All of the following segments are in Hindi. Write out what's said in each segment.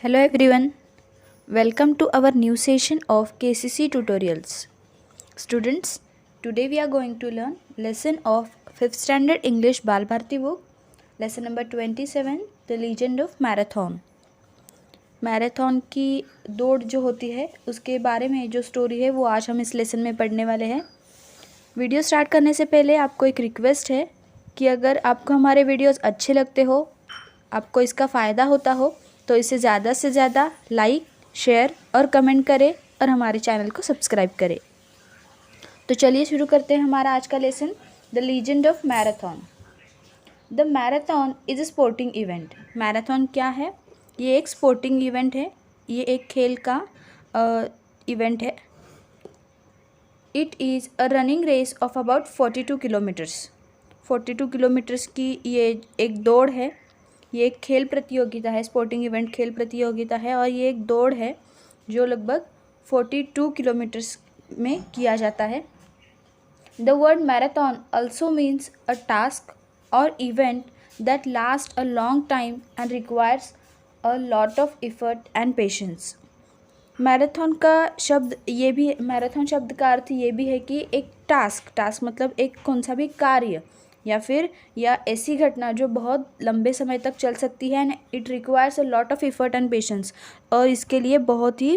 Hello everyone, welcome to our new session of KCC tutorials. Students, today we are going to learn lesson of 5th standard English Bal Bharti book, lesson number 27, The Legend of Marathon. Marathon की दौड़ जो होती है उसके बारे में जो स्टोरी है वो आज हम इस लेसन में पढ़ने वाले हैं। वीडियो स्टार्ट करने से पहले आपको एक रिक्वेस्ट है कि अगर आपको हमारे वीडियोस अच्छे लगते हो, आपको इसका फ़ायदा होता हो तो इसे ज़्यादा से ज़्यादा लाइक, शेयर और कमेंट करें और हमारे चैनल को सब्सक्राइब करें। तो चलिए शुरू करते हैं हमारा आज का lesson, the legend of marathon. The marathon is a sporting event. Marathon क्या है? ये एक स्पोर्टिंग इवेंट है, ये एक खेल का इवेंट है। It is a running race of about 42 kilometres. 42 kilometres की ये एक दौड़ है। ये एक खेल प्रतियोगिता है, स्पोर्टिंग इवेंट खेल प्रतियोगिता है और ये एक दौड़ है जो लगभग 42 किलोमीटर्स में किया जाता है। The word marathon also means a task और event that last a long time and requires a lot of effort and patience. Marathon का शब्द ये भी, मैराथन शब्द का अर्थ ये भी है कि एक टास्क मतलब एक कौन सा भी कार्य या ऐसी घटना जो बहुत लंबे समय तक चल सकती है and it requires a lot of effort and patience, और इसके लिए बहुत ही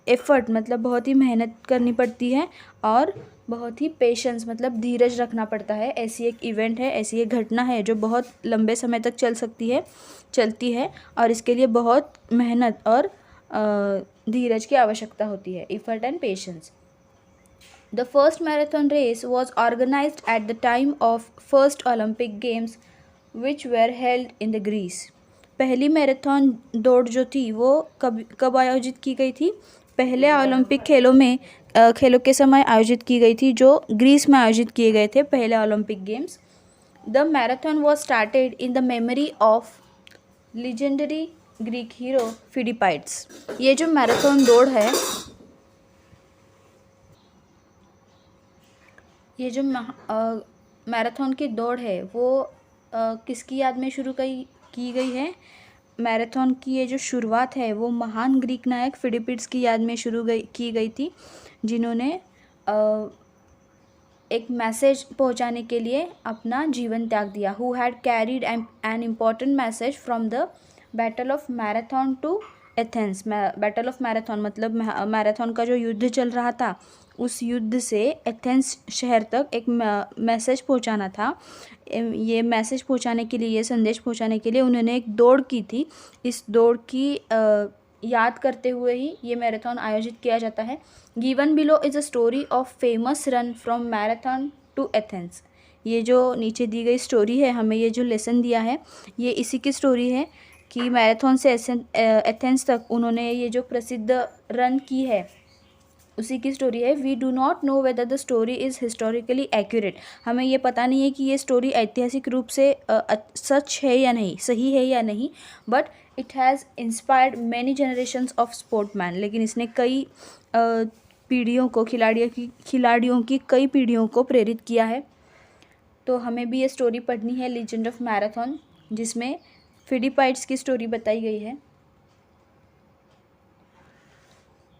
एफर्ट मतलब बहुत ही मेहनत करनी पड़ती है और बहुत ही पेशेंस मतलब धीरज रखना पड़ता है। ऐसी एक इवेंट है, ऐसी एक घटना है जो बहुत लंबे समय तक चलती है और इसके लिए बहुत मेहनत और धीरज की आवश्यकता होती है, effort and patience. The first marathon race was organized at the time of first Olympic Games which were held in the Greece. पहली मैराथन दौड़ जो थी वो कब आयोजित की गई थी? पहले ओलंपिक खेलों के समय आयोजित की गई थी जो ग्रीस में आयोजित किए गए थे, पहले Olympic games. The marathon was started in the memory of legendary Greek hero Pheidippides. ये जो मैराथन दौड़ है, ये जो मैराथन की दौड़ है वो किसकी याद में की गई है? मैराथन की ये जो शुरुआत है वो महान ग्रीक नायक फिडिपिड्स की याद में की गई थी, जिन्होंने एक मैसेज पहुंचाने के लिए अपना जीवन त्याग दिया। Who had carried an important message from the battle of Marathon to Athens. Battle of Marathon मतलब मैराथन का जो युद्ध चल रहा था उस युद्ध से एथेंस शहर तक एक मैसेज पहुंचाना था। ये मैसेज पहुंचाने के लिए, ये संदेश पहुंचाने के लिए उन्होंने एक दौड़ की थी। इस दौड़ की याद करते हुए ही ये मैराथन आयोजित किया जाता है। Given below is a story of famous run from Marathon to Athens. ये जो नीचे दी गई स्टोरी है, हमें ये जो लेसन दिया है ये इसी की स्टोरी है कि मैराथन से एथेंस तक उन्होंने ये जो प्रसिद्ध रन की है उसी की स्टोरी है। We do not know whether the story is historically accurate. हमें ये पता नहीं है कि ये स्टोरी ऐतिहासिक रूप से सच है या नहीं, सही है या नहीं, but it has inspired many generations of sportsman. लेकिन इसने कई पीढ़ियों को, खिलाड़ियों की कई पीढ़ियों को प्रेरित किया है। तो हमें भी ये स्टोरी पढ़नी है, लीजेंड ऑफ मैराथन, जिसमें फिडिपाइड्स की स्टोरी बताई गई है।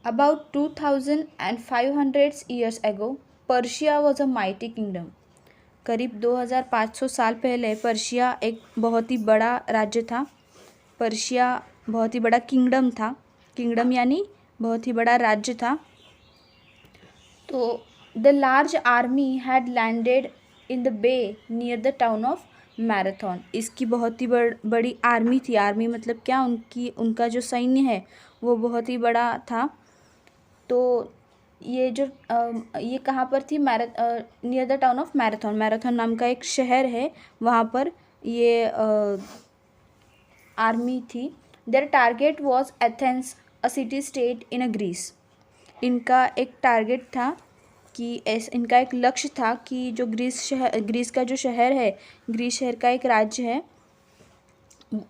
About 2500 years ago, Persia was a mighty kingdom. करीब 2500 साल पहले पर्शिया एक बहुत ही बड़ा राज्य था। पर्शिया बहुत ही बड़ा किंगडम था। किंगडम यानी बहुत ही बड़ा राज्य था। तो the large army had landed in the bay near the town of Marathon. इसकी बहुत ही बड़ी आर्मी थी। आर्मी मतलब क्या? उनका जो सैन्य है वो बहुत ही बड़ा था। तो ये कहाँ पर थी? Near the town of marathon. Marathon नाम का एक शहर है, वहाँ पर ये आर्मी थी। Their target was Athens, a city state in a Greece. इनका एक टारगेट था कि इनका एक लक्ष्य था कि जो ग्रीस का जो शहर है, ग्रीस शहर का एक राज्य है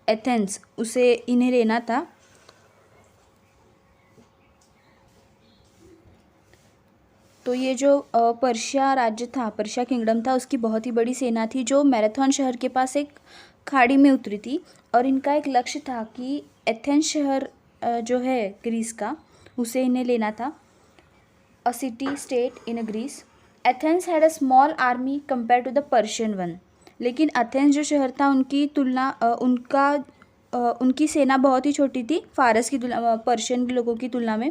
एथेंस, उसे इन्हें लेना था। तो ये जो पर्शिया राज्य था, पर्शिया किंगडम था, उसकी बहुत ही बड़ी सेना थी जो मैराथन शहर के पास एक खाड़ी में उतरी थी और इनका एक लक्ष्य था कि एथेंस शहर जो है ग्रीस का, उसे इन्हें लेना था। A city state in Greece. Athens had a small army compare to the Persian one. लेकिन एथेंस जो शहर था उनकी तुलना उनकी सेना बहुत ही छोटी थी फारस की तुलना, पर्शियन लोगों की तुलना में।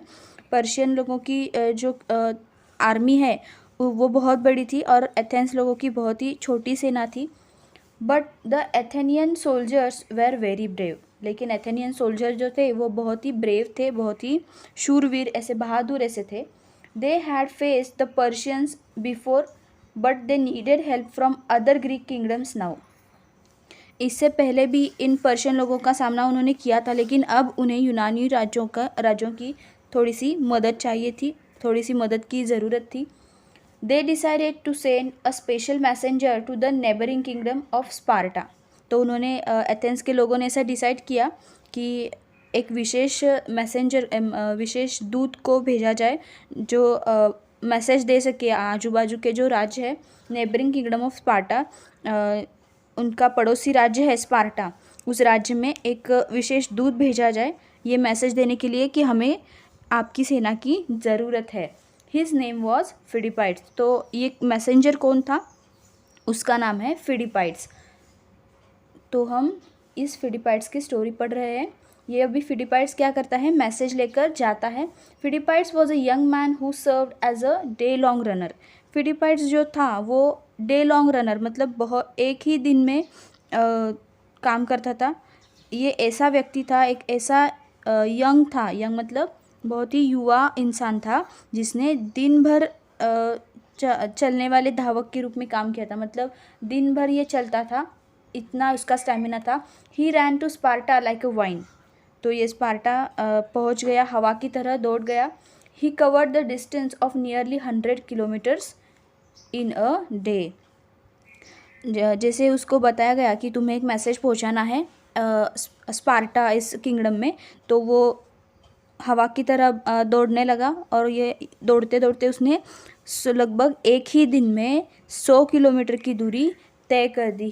पर्शियन लोगों की जो आर्मी है वो बहुत बड़ी थी और एथेंस लोगों की बहुत ही छोटी सेना थी। But the Athenian soldiers were very brave. लेकिन एथेनियन सोल्जर जो थे वो बहुत ही ब्रेव थे, बहुत ही शूरवीर, ऐसे बहादुर ऐसे थे। They had face the Persians before but they needed help from other Greek kingdoms now. इससे पहले भी इन पर्शियन लोगों का सामना उन्होंने किया था, लेकिन अब उन्हें यूनानी राज्यों की थोड़ी सी मदद चाहिए थी, थोड़ी सी मदद की ज़रूरत थी। They decided to send a special messenger to the neighbouring kingdom of Sparta. तो उन्होंने एथेंस के लोगों ने ऐसा डिसाइड किया कि एक विशेष मैसेंजर, विशेष दूत को भेजा जाए जो मैसेज दे सके आजू बाजू के जो राज्य है, नेबरिंग किंगडम ऑफ स्पार्टा, उनका पड़ोसी राज्य है स्पार्टा, उस राज्य में एक विशेष दूत भेजा जाए ये मैसेज देने के लिए कि हमें आपकी सेना की ज़रूरत है। His name was Pheidippides. तो ये मैसेंजर कौन था, उसका नाम है फिडिपाइड्स। तो हम इस फिडिपाइड्स की स्टोरी पढ़ रहे हैं। ये अभी फिडिपाइड्स क्या करता है, मैसेज लेकर जाता है। Pheidippides was a young man who served as a day long runner. Pheidippides जो था वो डे लॉन्ग रनर मतलब बहुत एक ही दिन में काम करता था। ये ऐसा व्यक्ति था, एक ऐसा यंग था, यंग मतलब बहुत ही युवा इंसान था जिसने दिन भर चलने वाले धावक के रूप में काम किया था, मतलब दिन भर ये चलता था, इतना उसका स्टैमिना था। He ran to Sparta like a wind. तो ये स्पार्टा पहुंच गया, हवा की तरह दौड़ गया। He covered the distance of nearly 100 kilometres in a day. जैसे उसको बताया गया कि तुम्हें एक मैसेज पहुंचाना है स्पार्टा इस किंगडम में, तो वो हवा की तरह दौड़ने लगा और ये दौड़ते दौड़ते उसने लगभग एक ही दिन में 100 किलोमीटर की दूरी तय कर दी।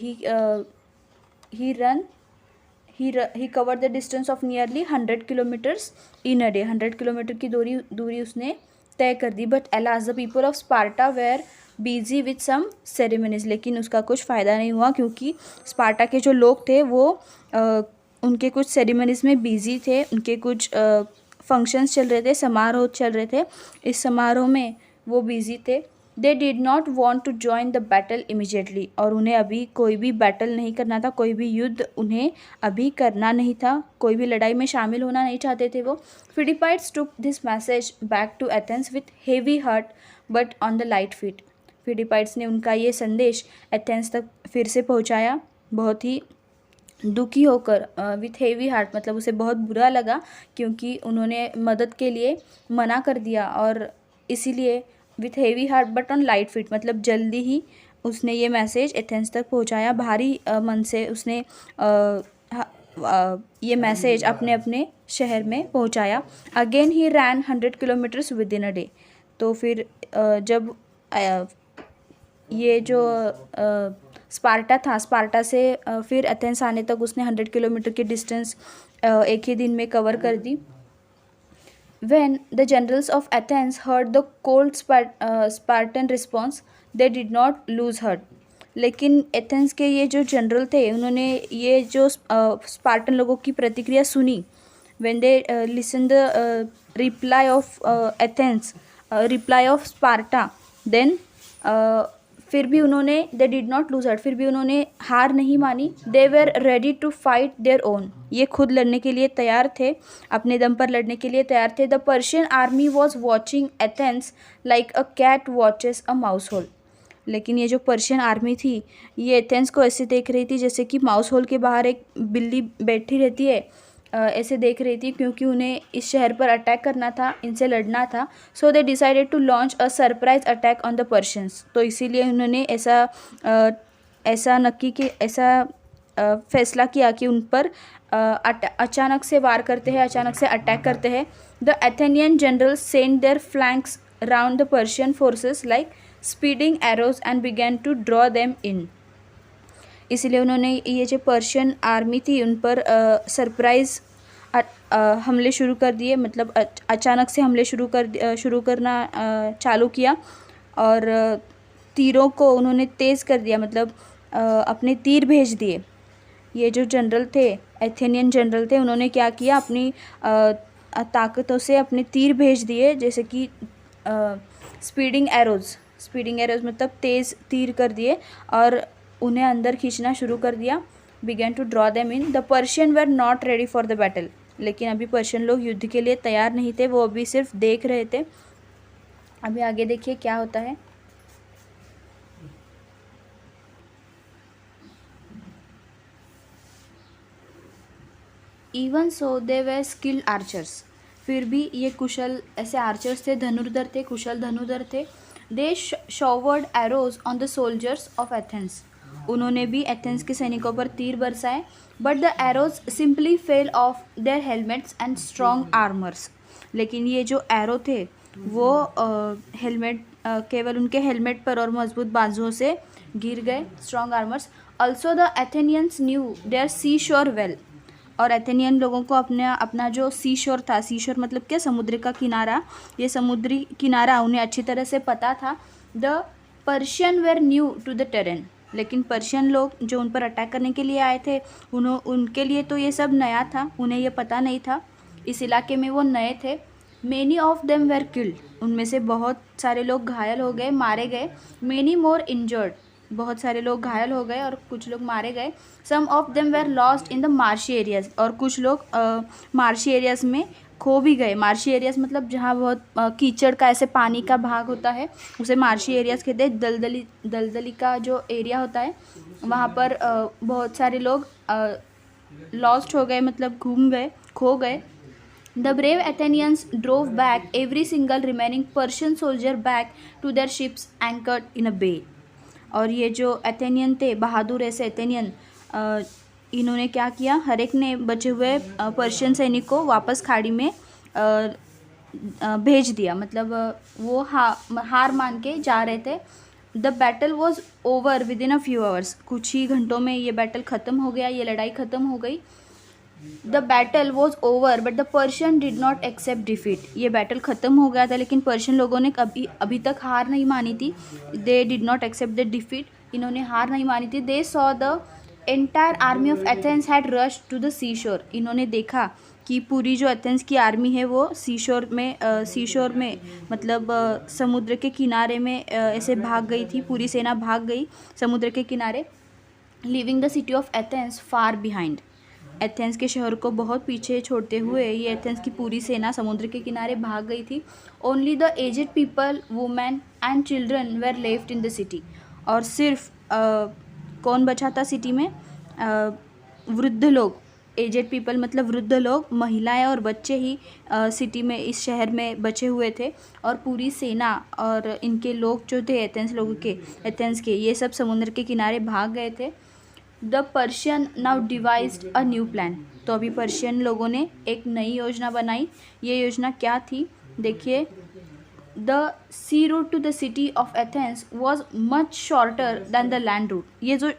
He cover the distance of nearly 100 kilometres in a day. 100 kilometre की दूरी उसने तय कर दी। But alas the people of Sparta were busy with some ceremonies. लेकिन उसका कुछ फ़ायदा नहीं हुआ क्योंकि स्पार्टा के जो लोग थे वो उनके कुछ सेरेमनीज में बिजी थे, उनके कुछ फंक्शंस चल रहे थे, समारोह चल रहे थे, इस समारोह में वो बिजी थे। They did not want to join the battle immediately. और उन्हें अभी कोई भी बैटल नहीं करना था, कोई भी युद्ध उन्हें अभी करना नहीं था, कोई भी लड़ाई में शामिल होना नहीं चाहते थे वो। Pheidippides took this message back to Athens with heavy heart but on the light feet. Pheidippides ने उनका ये संदेश एथेंस तक फिर से पहुंचाया, बहुत ही दुखी होकर, विथ हेवी हार्ट मतलब उसे बहुत बुरा लगा क्योंकि उन्होंने मदद के लिए मना कर दिया, और इसीलिए with heavy heart but on light feet मतलब जल्दी ही उसने ये मैसेज एथेंस तक पहुंचाया। भारी मन से उसने ये मैसेज अपने अपने शहर में पहुंचाया। Again he ran 100 kilometres within a day. तो फिर जब ये जो स्पार्टा था, स्पार्टा से फिर एथेंस आने तक उसने 100 किलोमीटर की डिस्टेंस एक ही दिन में कवर कर दी। When the generals of Athens heard the cold Spartan response, they did not lose heart. लेकिन एथेंस के ये जो जनरल थे उन्होंने ये जो स्पार्टन लोगों की प्रतिक्रिया सुनी, when they listen the reply of Athens, reply of Sparta, then फिर भी उन्होंने they did not lose heart, फिर भी उन्होंने हार नहीं मानी। They were ready to fight their own. ये खुद लड़ने के लिए तैयार थे, अपने दम पर लड़ने के लिए तैयार थे। The Persian army was watching Athens like a cat watches a mouse hole. लेकिन ये जो पर्शियन आर्मी थी ये एथेंस को ऐसे देख रही थी जैसे कि माउस होल के बाहर एक बिल्ली बैठी रहती है, ऐसे देख रही थी, क्योंकि उन्हें इस शहर पर अटैक करना था, इनसे लड़ना था। So they decided to launch a surprise attack on the Persians. तो इसीलिए उन्होंने ऐसा फैसला किया कि उन पर अचानक से वार करते हैं, अचानक से अटैक करते हैं। The Athenian general send their flanks round the Persian forces like speeding arrows and began to draw them in. इसलिए उन्होंने ये जो पर्शियन आर्मी थी उन पर सरप्राइज़ हमले शुरू कर दिए, मतलब अचानक से हमले शुरू करना चालू किया। और तीरों को उन्होंने तेज़ कर दिया, मतलब अपने तीर भेज दिए। ये जो जनरल थे, एथेनियन जनरल थे, उन्होंने क्या किया, अपनी ताकतों से अपने तीर भेज दिए, जैसे कि स्पीडिंग एरोज़ मतलब तेज़ तीर कर दिए और उन्हें अंदर खींचना शुरू कर दिया। Began to draw them in. The Persian were not ready for the battle. लेकिन अभी पर्शियन लोग युद्ध के लिए तैयार नहीं थे, वो अभी सिर्फ देख रहे थे। अभी आगे देखिए क्या होता है। इवन सो दे वे स्किल्ड आर्चर्स। फिर भी ये कुशल ऐसे आर्चर्स थे, धनुर्धर थे, कुशल धनुर्धर थे। They showered arrows on the soldiers of Athens. उन्होंने भी एथेंस के सैनिकों पर तीर बरसाए। But the arrows simply fell off their helmets and strong armours. लेकिन ये जो एरो थे वो हेलमेट केवल उनके हेलमेट पर और मजबूत बाजुओं से गिर गए, strong armours. Also the Athenians knew their sea shore well. और एथेनियन लोगों को अपना जो सी शोर था, सी शोर मतलब क्या, समुद्र का किनारा, ये समुद्री किनारा उन्हें अच्छी तरह से पता था। The Persian were new to the terrain. लेकिन पर्शियन लोग जो उन पर अटैक करने के लिए आए थे, उनके लिए तो ये सब नया था, उन्हें ये पता नहीं था, इस इलाके में वो नए थे। Many of them where killed. उनमें से बहुत सारे लोग घायल हो गए, मारे गए। Many more injured. बहुत सारे लोग घायल हो गए और कुछ लोग मारे गए। Some of them were lost in the marshy areas. और कुछ लोग मार्शी एरियाज में खो भी गए। मार्शी एरियाज मतलब जहाँ बहुत कीचड़ का ऐसे पानी का भाग होता है, उसे मार्शी एरियाज कहते हैं। दलदली का जो एरिया होता है वहाँ पर बहुत सारे लोग लॉस्ट हो गए, मतलब घूम गए, खो गए। The brave Athenians drove back every single remaining Persian soldier back to their ships anchored in a bay. और ये जो एथेनियन थे, बहादुर ऐसे एथेनियन, इन्होंने क्या किया, हर एक ने बचे हुए पर्शियन सैनिक को वापस खाड़ी में भेज दिया, मतलब वो हार मान के जा रहे थे। The battle was over with in a few hours. कुछ ही घंटों में ये बैटल ख़त्म हो गया, ये लड़ाई ख़त्म हो गई। The battle was over but the Persian did not accept defeat. ये बैटल ख़त्म हो गया था लेकिन पर्शियन लोगों ने अभी तक हार नहीं मानी थी। They did not accept the defeat. इन्होंने हार नहीं मानी थी। They saw the entire army of Athens had rush to the sea shore. इन्होंने देखा कि पूरी जो एथेंस की आर्मी है वो सी शोर में मतलब समुद्र के किनारे में ऐसे भाग गई थी। पूरी सेना भाग गई समुद्र के किनारे। Living the city of Athens far behind. Athens के शहर को बहुत पीछे छोड़ते हुए ये एथेंस की पूरी सेना समुद्र के किनारे भाग गई थी। Only the aged people, women and children were left in the city. और सिर्फ कौन बचा था सिटी में, वृद्ध लोग। एजेड पीपल मतलब वृद्ध लोग, महिलाएं और बच्चे ही सिटी में, इस शहर में बचे हुए थे। और पूरी सेना और इनके लोग जो थे, एथेंस के ये सब समुद्र के किनारे भाग गए थे। The Persian now devised a new plan. तो अभी पर्शियन लोगों ने एक नई योजना बनाई। ये योजना क्या थी, देखिए। The sea route to the city of Athens was much shorter than the land route. ये जो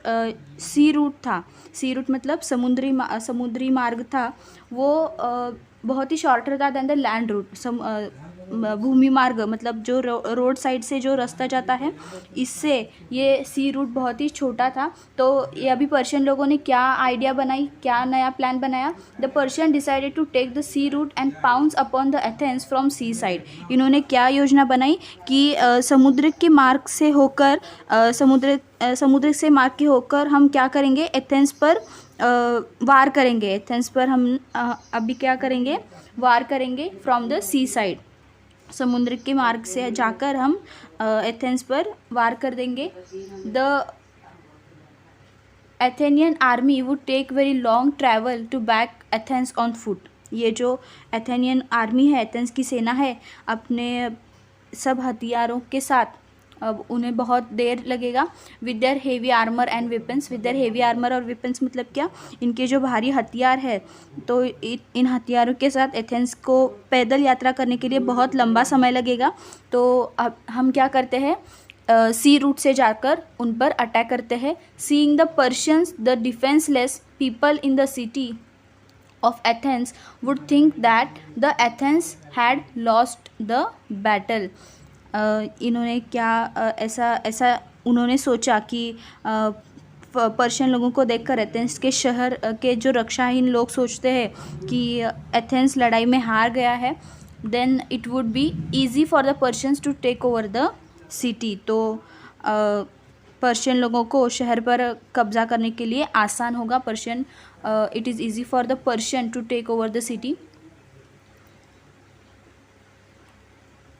सी रूट था, सी रूट मतलब समुद्री मार्ग था, वो बहुत ही शॉर्टर था दैन द लैंड रूट। भूमि मार्ग मतलब जो रोड साइड से जो रास्ता जाता है, इससे ये सी रूट बहुत ही छोटा था। तो ये अभी पर्शियन लोगों ने क्या आइडिया बनाई, क्या नया प्लान बनाया। The Persian decided to take the sea route and pounce upon the Athens from sea side. इन्होंने क्या योजना बनाई कि समुद्र के मार्ग से होकर समुद्र से मार्ग के होकर हम क्या करेंगे, एथेंस पर वार करेंगे। एथेंस पर हम अभी क्या करेंगे, वार करेंगे फ्रॉम द सी साइड। समुद्र के मार्ग से जाकर हम एथेंस पर वार कर देंगे। The Athenian army would take very long travel to back Athens on foot. ये जो एथेनियन आर्मी है, एथेंस की सेना है, अपने सब हथियारों के साथ अब उन्हें बहुत देर लगेगा। With their heavy armour and weapons. With their heavy armour और वेपन्स मतलब क्या, इनके जो भारी हथियार है, तो इन हथियारों के साथ एथेंस को पैदल यात्रा करने के लिए बहुत लंबा समय लगेगा। तो अब हम क्या करते हैं, सी रूट से जाकर उन पर अटैक करते हैं. Seeing the Persians the defenceless people in the city of Athens would think that the Athens had lost the battle. इन्होंने क्या ऐसा उन्होंने सोचा कि पर्शियन लोगों को देखकर एथेंस के शहर के जो रक्षाहीन लोग सोचते हैं कि एथेंस लड़ाई में हार गया है, then it would be easy for the Persians to take over the city. तो पर्शियन लोगों को शहर पर कब्जा करने के लिए आसान होगा. Persian it is easy for the Persian to take over the city.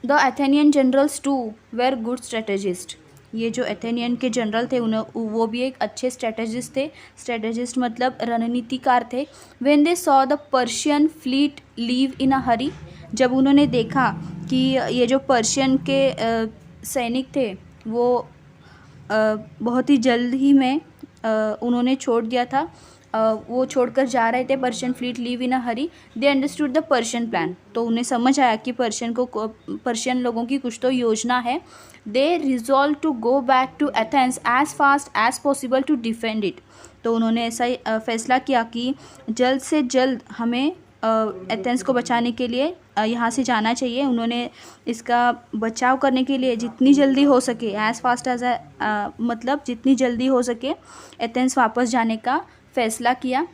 The Athenian generals too were good strategist. ये जो एथेनियन के जनरल थे वो भी एक अच्छे स्ट्रेटेजिस्ट थे. स्ट्रेटेजिस्ट मतलब रणनीतिकार थे. When they saw the Persian fleet leave in a hurry. जब उन्होंने देखा कि ये जो पर्शियन के सैनिक थे वो बहुत ही जल्द ही में उन्होंने छोड़ दिया था, वो छोड़कर जा रहे थे. Persian fleet leave in a Hari. They understood the Persian plan. तो उन्हें समझ आया कि पर्शियन लोगों की कुछ तो योजना है. They resolve to go back to Athens as fast as possible to defend it. तो उन्होंने ऐसा फैसला किया कि जल्द से जल्द हमें एथेंस को बचाने के लिए यहाँ से जाना चाहिए. उन्होंने इसका बचाव करने के लिए जितनी जल्दी हो सके, एज़ फास्ट एज मतलब जितनी जल्दी हो सके एथेंस वापस जाने का फैसला किया.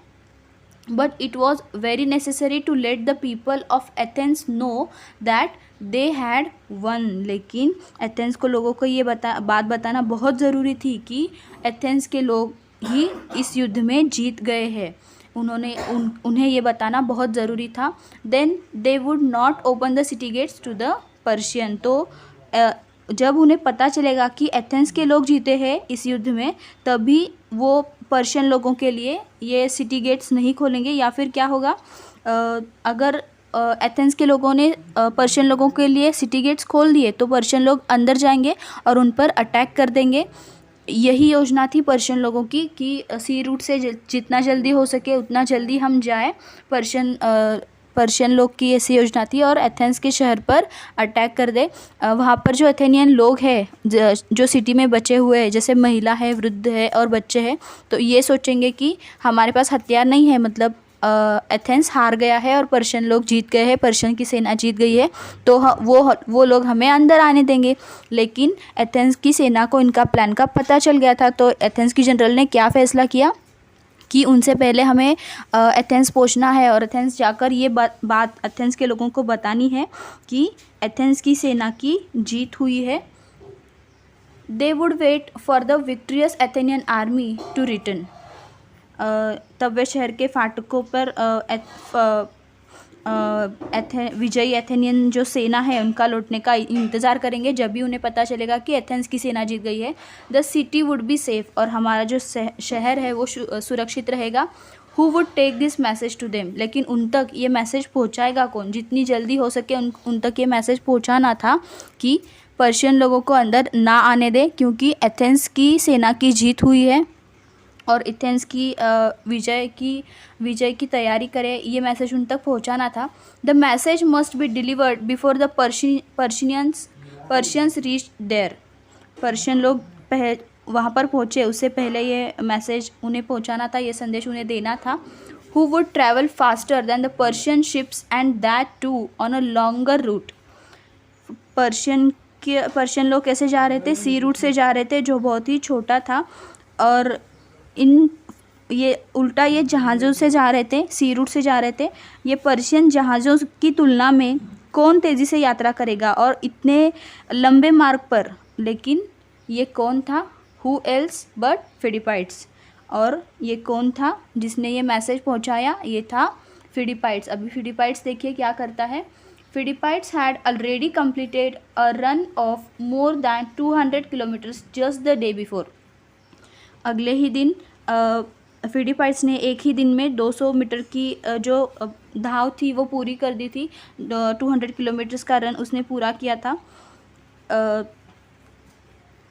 But it was very necessary to let the people of Athens know that they had won. लेकिन एथेंस को लोगों को ये बात बताना बहुत ज़रूरी थी कि एथेंस के लोग ही इस युद्ध में जीत गए हैं. उन्हें ये बताना बहुत ज़रूरी था. Then they would not open the city gates to the Persian. तो जब उन्हें पता चलेगा कि एथेंस के लोग जीते हैं इस युद्ध में, तभी वो पर्शियन लोगों के लिए ये सिटी गेट्स नहीं खोलेंगे. या फिर क्या होगा, अगर एथेंस के लोगों ने पर्शियन लोगों के लिए सिटी गेट्स खोल दिए तो पर्शियन लोग अंदर जाएंगे और उन पर अटैक कर देंगे. यही योजना थी पर्शियन लोगों की कि सी रूट से जितना जल्दी हो सके उतना जल्दी हम जाएं. पर्शियन लोग की ऐसी योजना थी और एथेंस के शहर पर अटैक कर दे. वहाँ पर जो एथेनियन लोग हैं जो सिटी में बचे हुए हैं, जैसे महिला है, वृद्ध है और बच्चे हैं, तो ये सोचेंगे कि हमारे पास हथियार नहीं है, मतलब एथेंस हार गया है और पर्शियन लोग जीत गए हैं, पर्शियन की सेना जीत गई है, तो वो लोग हमें अंदर आने देंगे. लेकिन एथेंस की सेना को इनका प्लान का पता चल गया था. तो एथेंस की जनरल ने क्या फ़ैसला किया कि उनसे पहले हमें एथेंस पहुंचना है और एथेंस जाकर ये बात एथेंस के लोगों को बतानी है कि एथेंस की सेना की जीत हुई है. They would wait for the victorious Athenian army to return. तब वे शहर के फाटकों पर विजयी एथेनियन जो सेना है उनका लौटने का इंतज़ार करेंगे. जब भी उन्हें पता चलेगा कि एथेंस की सेना जीत गई है, the city would be safe. और हमारा जो शहर है वो सुरक्षित रहेगा. Who would take this message to them. लेकिन उन तक ये मैसेज पहुंचाएगा कौन? जितनी जल्दी हो सके उन तक ये मैसेज पहुंचाना था कि पर्शियन लोगों को अंदर ना आने दे, क्योंकि एथेंस की सेना की जीत हुई है और एथेंस की विजय की तैयारी करे. ये मैसेज उन तक पहुंचाना था. The message must be delivered before the Persians reach there. Persian लोग वहाँ पर पहुँचे उससे पहले ये मैसेज उन्हें पहुँचाना था, ये संदेश उन्हें देना था. Who would travel faster than the Persian ships and that too on a longer route. Persian लोग कैसे जा रहे थे? सी रूट से जा रहे थे, जो बहुत ही छोटा था. और ये जहाज़ों से जा रहे थे, सी रूट से जा रहे थे. ये पर्शियन जहाज़ों की तुलना में कौन तेज़ी से यात्रा करेगा और इतने लंबे मार्ग पर. लेकिन ये कौन था? Who else but Philippides. और ये कौन था जिसने ये मैसेज पहुंचाया? ये था फिलिपाइट्स. अभी फिलिपाइट्स देखिए क्या करता है. Philippides had already completed a run of more than 200 kilometres just the day before. अगले ही दिन फिलिपाइट्स ने एक ही दिन में 200 मीटर की जो धाव थी वो पूरी कर दी थी. 200 किलोमीटर्स का रन उसने पूरा किया था.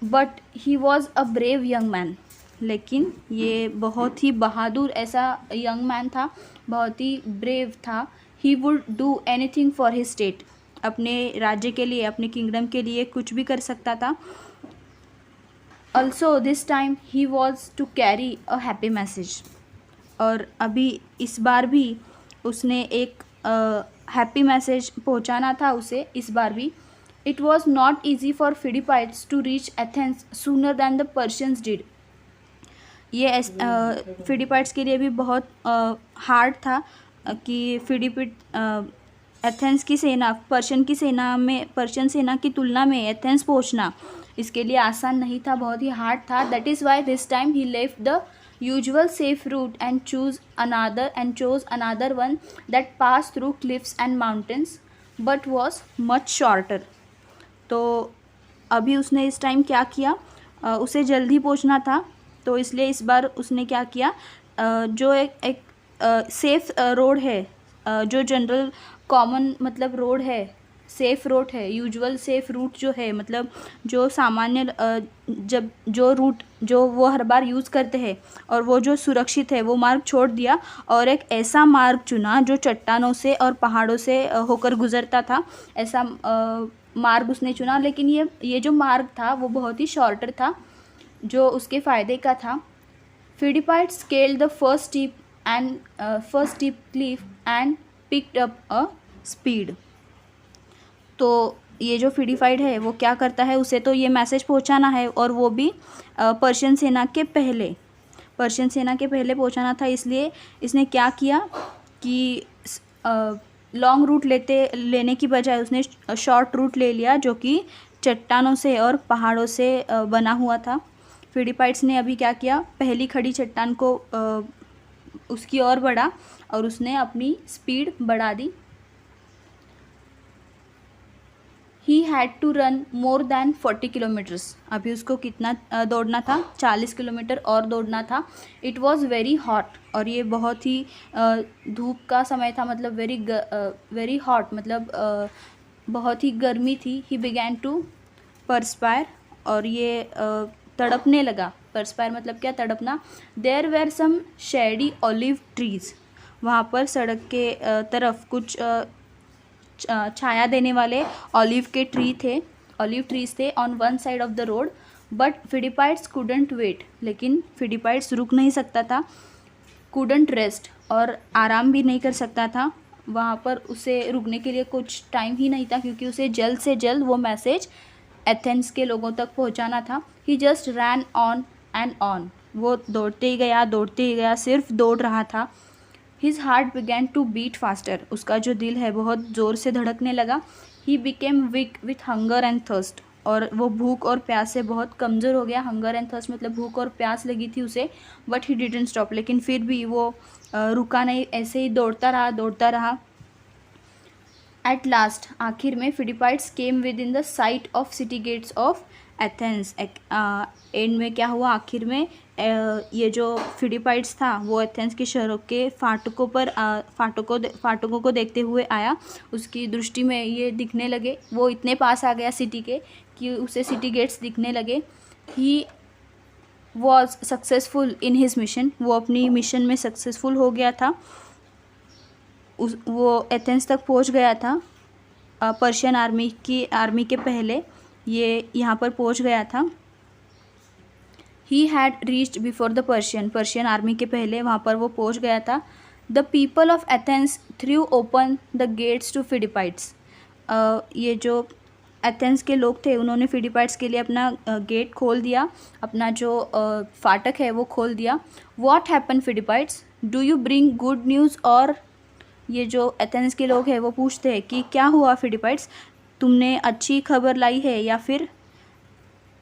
But he was a brave young man. लेकिन ये बहुत ही बहादुर ऐसा यंग मैन था, बहुत ही ब्रेव था. He would do anything for his state. अपने राज्य के लिए, अपने किंगडम के लिए कुछ भी कर सकता था. Also this time he was to carry a happy message. और अभी इस बार भी उसने एक हैप्पी मैसेज पहुंचाना था उसे इस बार भी। It was not easy for Philippides to reach Athens sooner than the Persians did. ये फिलिपाइट्स के लिए भी बहुत हार्ड था कि एथेंस की सेना पर्शियन सेना की तुलना में एथेंस पहुंचना इसके लिए आसान नहीं था, बहुत ही हार्ड था। That is why this time he left the usual safe route and chose another one that pass through cliffs and mountains but was much shorter. तो अभी उसने इस टाइम क्या किया, उसे जल्दी पहुंचना था, तो इसलिए इस बार उसने क्या किया, जो एक सेफ रोड है, जो जनरल कॉमन मतलब रोड है, सेफ रोड है, यूजुअल सेफ रूट जो है, मतलब जो सामान्य जब जो रूट जो वो हर बार यूज़ करते हैं और वो जो सुरक्षित है वो मार्ग छोड़ दिया और एक ऐसा मार्ग चुना जो चट्टानों से और पहाड़ों से होकर गुजरता था। ऐसा मार्ग उसने चुना, लेकिन ये जो मार्ग था वो बहुत ही शॉर्टर था जो उसके फ़ायदे का था। Philippides scaled the first steep cliff and picked up a speed. तो ये जो फिलिपाइट है वो क्या करता है, उसे तो ये मैसेज पहुंचाना है और वो भी पर्शियन सेना के पहले पहुंचाना था। इसलिए इसने क्या किया कि लॉन्ग रूट लेने की बजाय उसने शॉर्ट रूट ले लिया जो कि चट्टानों से और पहाड़ों से बना हुआ था। फिलिपाइट्स ने अभी क्या किया, पहली खड़ी चट्टान को उसकी ओर बढ़ा और उसने अपनी स्पीड बढ़ा दी। He had to run more than 40 kilometres. अभी उसको कितना दौड़ना था, 40 किलोमीटर और दौड़ना था। इट वॉज़ वेरी हॉट, और ये बहुत ही धूप का समय था, मतलब वेरी हॉट, मतलब बहुत ही गर्मी थी। ही बिगैन टू परस्पायर, और ये तड़पने लगा। परस्पायर मतलब क्या, तड़पना। There were some shady olive trees. वहाँ पर सड़क के तरफ कुछ छाया देने वाले ऑलिव ट्रीज थे on one side of the road. But Philippides couldn't wait, लेकिन फिलिपाइट्स रुक नहीं सकता था। कुडंट रेस्ट, और आराम भी नहीं कर सकता था। वहाँ पर उसे रुकने के लिए कुछ टाइम ही नहीं था, क्योंकि उसे जल्द से जल्द वो मैसेज एथेंस के लोगों तक पहुँचाना था। He just ran on and on. वो दौड़ते ही गया, सिर्फ दौड़ रहा था। His heart began to beat faster. उसका जो दिल है बहुत ज़ोर से धड़कने लगा। He became weak with hunger and thirst. और वो भूख और प्यास से बहुत कमज़ोर हो गया। हंगर एंड थर्स्ट मतलब भूख और प्यास लगी थी उसे। बट ही डिडंट स्टॉप, लेकिन फिर भी वो रुका नहीं, ऐसे ही दौड़ता रहा। एट लास्ट, आखिर में Philippides came within the sight of city gates of Athens. End में क्या हुआ, आखिर में ये जो फिलिपाइट्स था वो एथेंस के शहरों के फाटकों को देखते हुए आया। उसकी दृष्टि में ये दिखने लगे, वो इतने पास आ गया सिटी के कि उसे सिटी गेट्स दिखने लगे। He was successful in his mission. वो अपनी मिशन में सक्सेसफुल हो गया था। वो एथेंस तक पहुंच गया था। पर्शियन आर्मी के पहले ये यहाँ पर पहुंच गया था। He had reached before the Persian army के पहले वहाँ पर वो पहुँच गया था। The people of Athens threw open the gates to Philippides. ये जो एथेंस के लोग थे उन्होंने फिलिपाइट्स के लिए अपना गेट खोल दिया, अपना जो फाटक है वो खोल दिया। What happen Philippides, do you bring good news? और ये जो एथेंस के लोग हैं वो पूछते हैं कि क्या हुआ फिलिपाइट्स, तुमने अच्छी खबर लाई है या फिर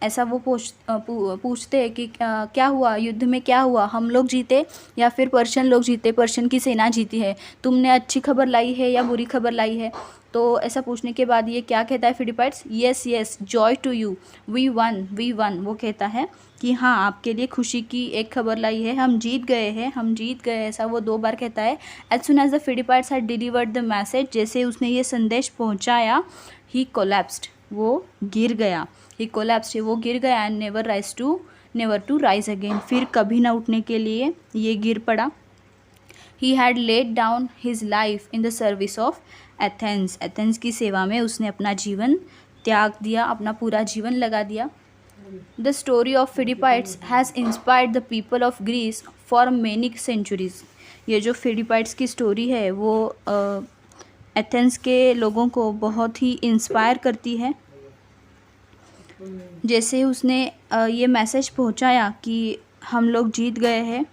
ऐसा वो पूछते हैं कि क्या हुआ, युद्ध में क्या हुआ, हम लोग जीते या फिर पर्शियन लोग जीते, पर्शियन की सेना जीती है, तुमने अच्छी खबर लाई है या बुरी खबर लाई है? तो ऐसा पूछने के बाद ये क्या कहता है Philippides, yes joy to you, we won. वो कहता है कि हाँ, आपके लिए खुशी की एक खबर लाई है, हम जीत गए, ऐसा वो 2 बार कहता है। As soon as the Philippides had delivered the message, जैसे उसने ये संदेश पहुँचाया, ही कोलैप्स्ड, वो गिर गया। ही कोलैप्स्ड, वो गिर गया। And never to rise again, फिर कभी ना उठने के लिए ये गिर पड़ा। He had laid down his life in the service of Athens. Athens की सेवा में उसने अपना जीवन त्याग दिया, अपना पूरा जीवन लगा दिया। The story of Pheidippides has inspired the people of Greece for many centuries. ये जो फिडिपाइड्स की स्टोरी है वो एथेंस के लोगों को बहुत ही इंस्पायर करती है। जैसे उसने ये मैसेज पहुंचाया कि हम लोग जीत गए हैं,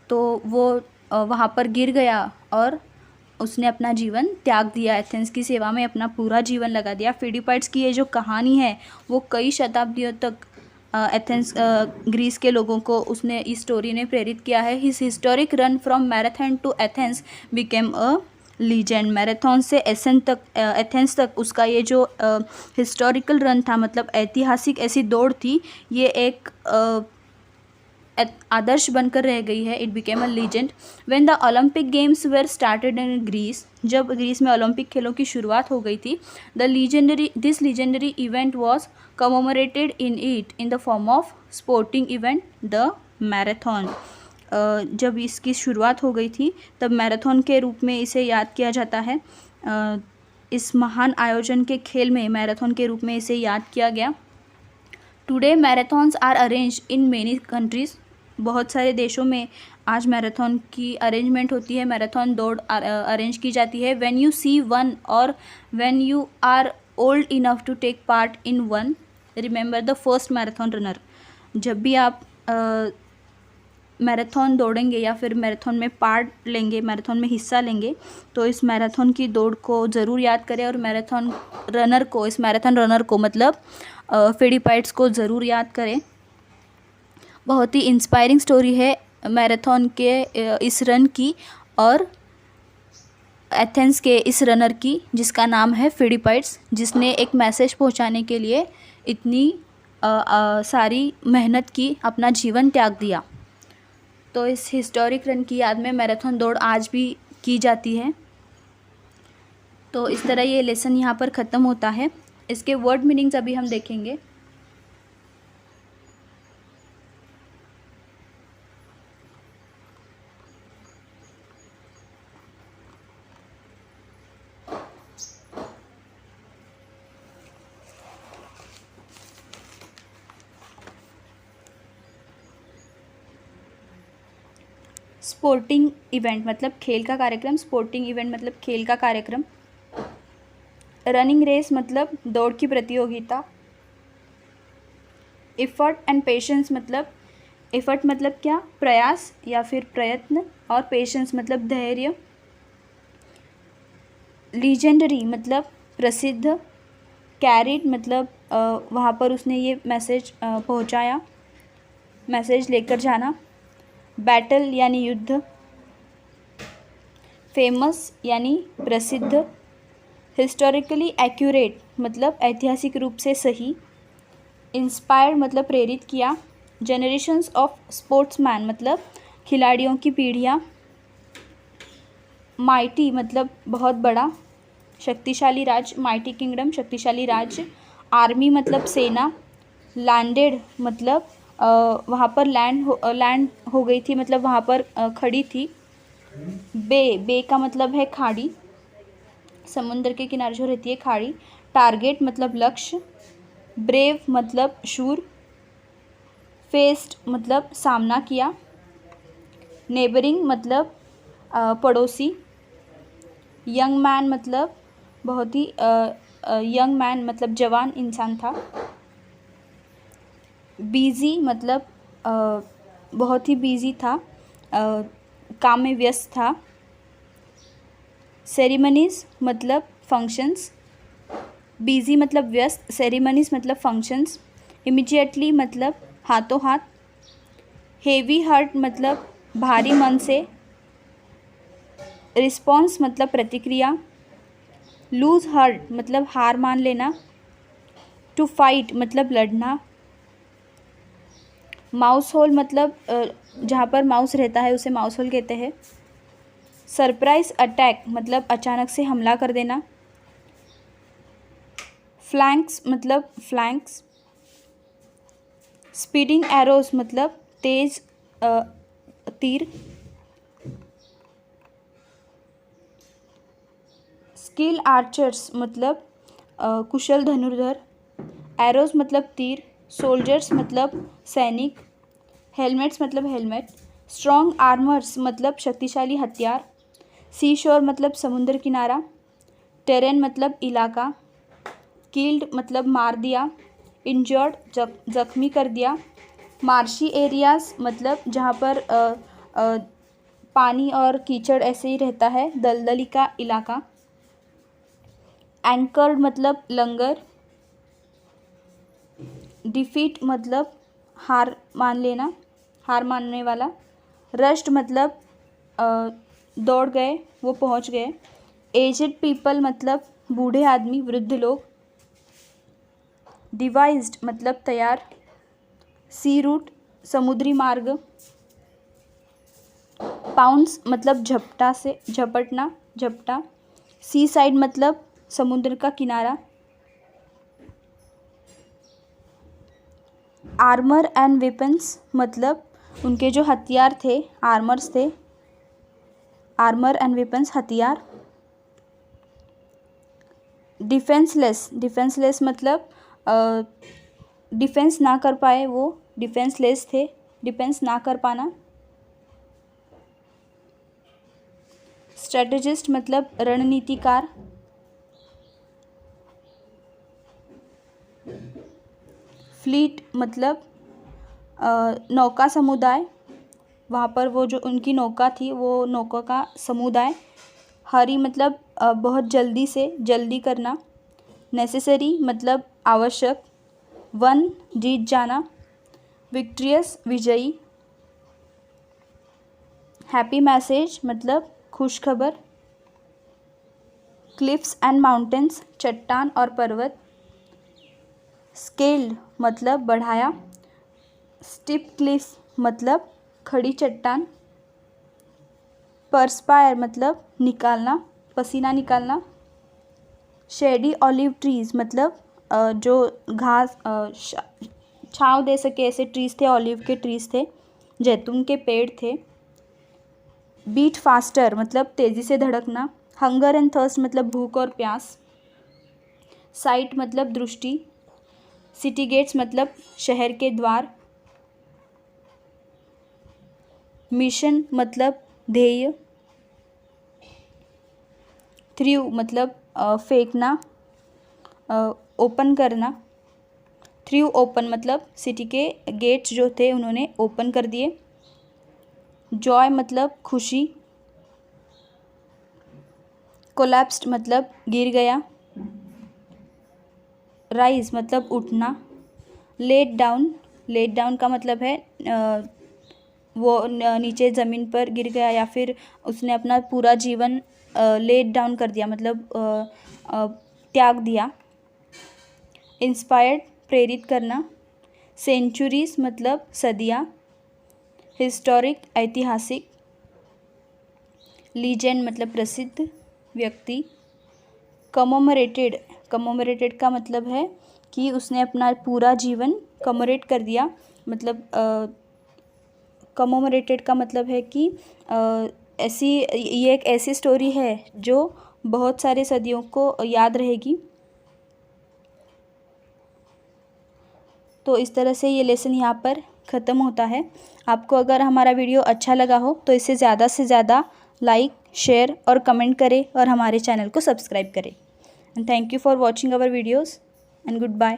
तो वो वहाँ पर गिर गया और उसने अपना जीवन त्याग दिया, एथेंस की सेवा में अपना पूरा जीवन लगा दिया। फिडिपाइड्स की ये जो कहानी है वो कई शताब्दियों तक एथेंस ग्रीस के लोगों को उसने इस स्टोरी ने प्रेरित किया है। His historic run from Marathon to Athens became a legend. Marathon से एथेंस तक उसका ये जो हिस्टोरिकल रन था, मतलब ऐतिहासिक ऐसी दौड़ थी, ये एक आदर्श बनकर रह गई है। It became a legend when the Olympic games were started in Greece. जब ग्रीस में ओलंपिक खेलों की शुरुआत हो गई थी, this legendary event was commemorated in the form of sporting event the marathon. जब इसकी शुरुआत हो गई थी तब मैराथन के रूप में इसे याद किया जाता है। इस महान आयोजन के खेल में मैराथन के रूप में इसे याद किया गया। Today marathons are arrange in many countries. बहुत सारे देशों में आज मैराथन की अरेंजमेंट होती है, मैराथन दौड़ अरेंज की जाती है। When you see one or when you are old enough to take part in one, remember the first marathon runner. जब भी आप मैराथन दौड़ेंगे या फिर मैराथन में पार्ट लेंगे, मैराथन में हिस्सा लेंगे, तो इस मैराथन की दौड़ को ज़रूर याद करें और मैराथन रनर को मतलब फिडिपाइड्स को ज़रूर याद करें। बहुत ही इंस्पायरिंग स्टोरी है मैराथन के इस रन की और एथेंस के इस रनर की, जिसका नाम है फिडिपाइड्स, जिसने एक मैसेज पहुंचाने के लिए इतनी सारी मेहनत की, अपना जीवन त्याग दिया। तो इस हिस्टोरिक रन की याद में मैराथन दौड़ आज भी की जाती है। तो इस तरह ये लेसन यहाँ पर ख़त्म होता है। इसके वर्ड मीनिंग्स अभी हम देखेंगे। स्पोर्टिंग इवेंट मतलब खेल का कार्यक्रम, स्पोर्टिंग इवेंट मतलब खेल का कार्यक्रम। रनिंग रेस मतलब दौड़ की प्रतियोगिता। एफर्ट एंड पेशेंस मतलब एफर्ट मतलब क्या, प्रयास या फिर प्रयत्न, और पेशेंस मतलब धैर्य। लीजेंडरी मतलब प्रसिद्ध। कैरिड मतलब वहाँ पर उसने ये मैसेज पहुँचाया, मैसेज लेकर जाना। बैटल यानी युद्ध। फेमस यानी प्रसिद्ध। हिस्टोरिकली एक्यूरेट मतलब ऐतिहासिक रूप से सही। इंस्पायर्ड मतलब प्रेरित किया। जनरेशन्स ऑफ स्पोर्ट्समैन मतलब खिलाड़ियों की पीढ़ियाँ। माइटी मतलब बहुत बड़ा, शक्तिशाली राज्य, माइटी किंगडम शक्तिशाली राज्य। आर्मी मतलब सेना। लैंडेड मतलब वहाँ पर लैंड हो गई थी, मतलब वहाँ पर खड़ी थी। बे का मतलब है खाड़ी, समुद्र के किनारे जो रहती है खाड़ी। टारगेट मतलब लक्ष्य। ब्रेव मतलब शूर। फेस्ड मतलब सामना किया। नेबरिंग मतलब पड़ोसी। यंग मैन मतलब बहुत ही यंग मैन मतलब जवान इंसान था। बिजी मतलब बहुत ही बिजी था, काम में व्यस्त था। सेरेमनीज मतलब फंक्शंस। बिजी मतलब व्यस्त, सेरेमनीज मतलब फंक्शंस। इमीडिएटली मतलब हाथों हाथ। हेवी हार्ट मतलब भारी मन से। रिस्पॉन्स मतलब प्रतिक्रिया। लूज हार्ट मतलब हार मान लेना। टू फाइट मतलब लड़ना। माउस होल मतलब जहाँ पर माउस रहता है उसे माउस होल कहते हैं। सरप्राइज अटैक मतलब अचानक से हमला कर देना। फ्लैंक्स मतलब फ्लैंक्स। स्पीडिंग एरोस मतलब तेज तीर। स्किल आर्चर्स मतलब कुशल धनुर्धर। एरोज मतलब तीर, सोल्जर्स मतलब सैनिक, हेलमेट्स मतलब हेलमेट, स्ट्रॉन्ग आर्मर्स मतलब शक्तिशाली हथियार, सी शोर मतलब समुद्र किनारा, टेरेन मतलब इलाका, किल्ड मतलब मार दिया, इंजर्ड जख्मी कर दिया, मार्शी एरियाज मतलब जहाँ पर पानी और कीचड़ ऐसे ही रहता है, दलदली का इलाका, एंकर्ड मतलब लंगर, डिफीट मतलब हार मान लेना, हार मानने वाला, रश्ड मतलब दौड़ गए, वो पहुंच गए, एजेड पीपल मतलब बूढ़े आदमी, वृद्ध लोग, डिवाइज्ड मतलब तैयार, सी रूट समुद्री मार्ग, पाउंस मतलब झपटा से झपटना, झपटा, सी साइड मतलब समुद्र का किनारा, आर्मर एंड वेपन्स मतलब उनके जो हथियार थे, आर्मर्स थे, आर्मर एंड वेपन्स हथियार, डिफेंसलेस, डिफेंसलेस मतलब डिफेंस ना कर पाए, वो डिफेंसलेस थे, डिफेंस ना कर पाना, स्ट्रेटेजिस्ट मतलब रणनीतिकार, फ्लीट मतलब नौका समुदाय, वहाँ पर वो जो उनकी नौका थी वो नौका का समुदाय, हरी मतलब बहुत जल्दी से, जल्दी करना, नेसेसरी मतलब आवश्यक, वन जीत जाना, विक्ट्रियस विजयी, हैप्पी मैसेज मतलब खुश खबर, क्लिफ्स एंड माउंटेन्स चट्टान और पर्वत, स्केल्ड मतलब बढ़ाया, स्टिप क्लिफ मतलब खड़ी चट्टान, परस्पायर मतलब निकालना, पसीना निकालना, शेडी ऑलिव ट्रीज मतलब जो घास छाँव दे सके ऐसे ट्रीज थे, ऑलिव के ट्रीज थे, जैतून के पेड़ थे, बीट फास्टर मतलब तेज़ी से धड़कना, हंगर एंड थर्स्ट मतलब भूख और प्यास, साइट मतलब दृष्टि, सिटी गेट्स मतलब शहर के द्वार, मिशन मतलब ध्येय, थ्रू मतलब फेंकना, ओपन करना, थ्रू ओपन मतलब सिटी के गेट्स जो थे उन्होंने ओपन कर दिए, जॉय मतलब खुशी, कोलैप्स्ड मतलब गिर गया, राइज मतलब उठना, लेट डाउन का मतलब है वो नीचे ज़मीन पर गिर गया या फिर उसने अपना पूरा जीवन लेट डाउन कर दिया मतलब त्याग दिया, इंस्पायर्ड प्रेरित करना, सेंचुरीज मतलब सदियाँ, हिस्टोरिक ऐतिहासिक, लीजेंड मतलब प्रसिद्ध व्यक्ति, कमोमरेटेड का मतलब है कि उसने अपना पूरा जीवन कमोरेट कर दिया, मतलब कमोमरेटेड का मतलब है कि ये एक ऐसी स्टोरी है जो बहुत सारे सदियों को याद रहेगी। तो इस तरह से ये लेसन यहाँ पर ख़त्म होता है। आपको अगर हमारा वीडियो अच्छा लगा हो तो इसे ज़्यादा से ज़्यादा लाइक, शेयर और कमेंट करें और हमारे चैनल को सब्सक्राइब करें। And thank you for watching our videos and good bye.